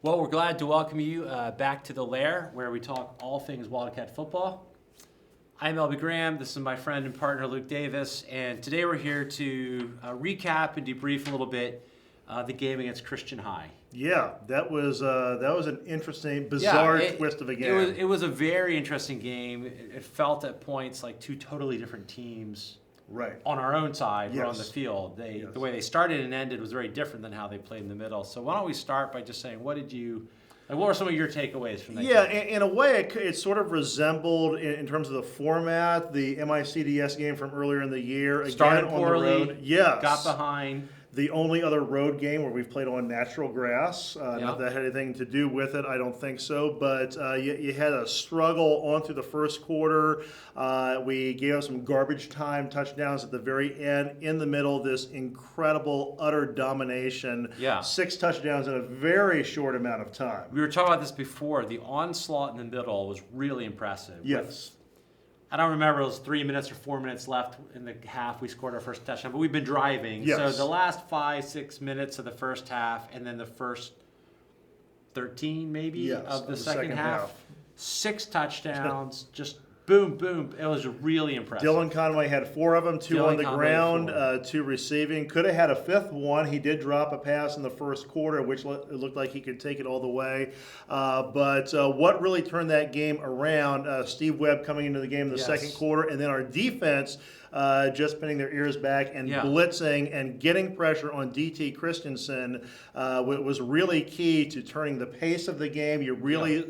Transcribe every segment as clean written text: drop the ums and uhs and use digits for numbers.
Well, we're glad to welcome you back to the Lair, where we talk all things Wildcat football. I'm Elby Graham. This is my friend and partner, Luke Davis. And today we're here to recap and debrief a little bit the game against Christian High. Yeah, that was an interesting, bizarre twist of a game. It was a very interesting game. It felt at points like two totally different teams. Right. On our own side, Yes. or on the field. Yes. The way they started and ended was very different than how they played in the middle. So why don't we start by just saying, what were some of your takeaways from that Yeah, game? in a way, it sort of resembled, in terms of the format, the MICDS game from earlier in the year. Started again, poorly, on the road. Yes. got behind. The only other road game where we've played on natural grass. Yeah. Not that had anything to do with it, I don't think so. But you had a struggle on through the first quarter. We gave up some garbage time touchdowns at the very end. In the middle, this incredible, utter domination. Yeah. 6 touchdowns in a very short amount of time. We were talking about this before. The onslaught in the middle was really impressive. Yes. I don't remember, it was 3 minutes or 4 minutes left in the half. We scored our first touchdown, but we've been driving. Yes. So the last 5-6 minutes of the first half, and then the first 13 maybe Yes, of the of the second second half. half. 6 touchdowns, just boom, boom. It was really impressive. Dylan Conway had 4 of them, 2 Dylan on the Conway, ground, 4. 2 receiving. Could have had a 5th one. He did drop a pass in the first quarter, which it looked like he could take it all the way. But what really turned that game around, Steve Webb coming into the game in the Yes. second quarter, and then our defense just pinning their ears back and Yeah. blitzing and getting pressure on DT Christensen was really key to turning the pace of the game. You really,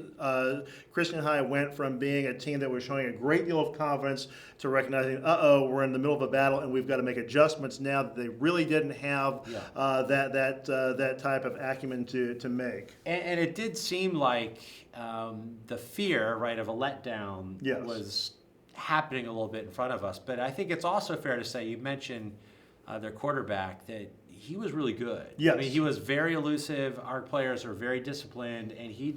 Christian High went from being a team that was showing a great deal of confidence to recognizing, we're in the middle of a battle and we've got to make adjustments now that they really didn't have that type of acumen to make. And it did seem like the fear, right, of a letdown Yes. was happening a little bit in front of us. But I think it's also fair to say, you mentioned their quarterback, that he was really good. Yes. I mean, he was very elusive. Our players are very disciplined, and he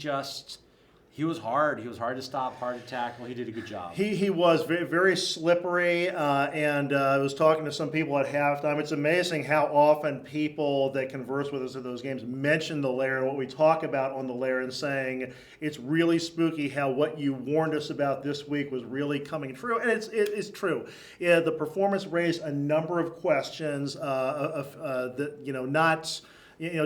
was hard. He was hard to stop, hard to tackle. He did a good job. He was very, very slippery, and I was talking to some people at halftime. It's amazing how often people that converse with us at those games mention the Lair and what we talk about on the Lair, and saying it's really spooky how what you warned us about this week was really coming true, and it's true. Yeah, the performance raised a number of questions not.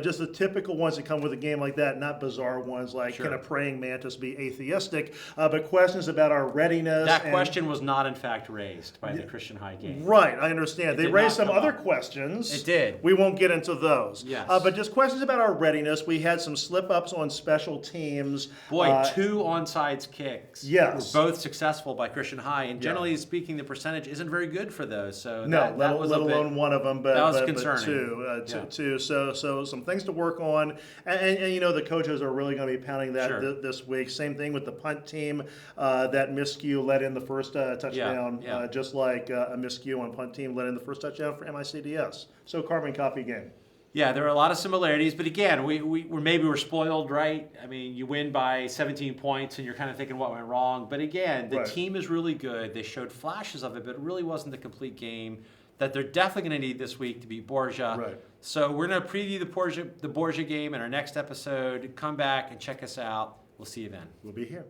Just the typical ones that come with a game like that, not bizarre ones like, Sure. can a praying mantis be atheistic, but questions about our readiness. That question was not, in fact, raised by the Christian High game. Right, I understand. They did raised not some come other up. questions. It did. We won't get into those. Yes. But just questions about our readiness. We had some slip-ups on special teams. Boy, 2 onside kicks Yes. were both successful by Christian High, and generally speaking, the percentage isn't very good for those. So No, that let was a bit- alone one of them, but, that was but concerning. two. So some things to work on, and the coaches are really going to be pounding that Sure. this week. Same thing with the punt team. That miscue let in the first touchdown, Yeah. just like a miscue on punt team let in the first touchdown for MICDS. So carbon copy game. Yeah, there are a lot of similarities, but again, we're spoiled, right? I mean, you win by 17 points, and you're kind of thinking what went wrong. But again, the Right. team is really good. They showed flashes of it, but it really wasn't the complete game that they're definitely going to need this week to beat Borgia. Right. So we're going to preview the Borgia game in our next episode. Come back and check us out. We'll see you then. We'll be here.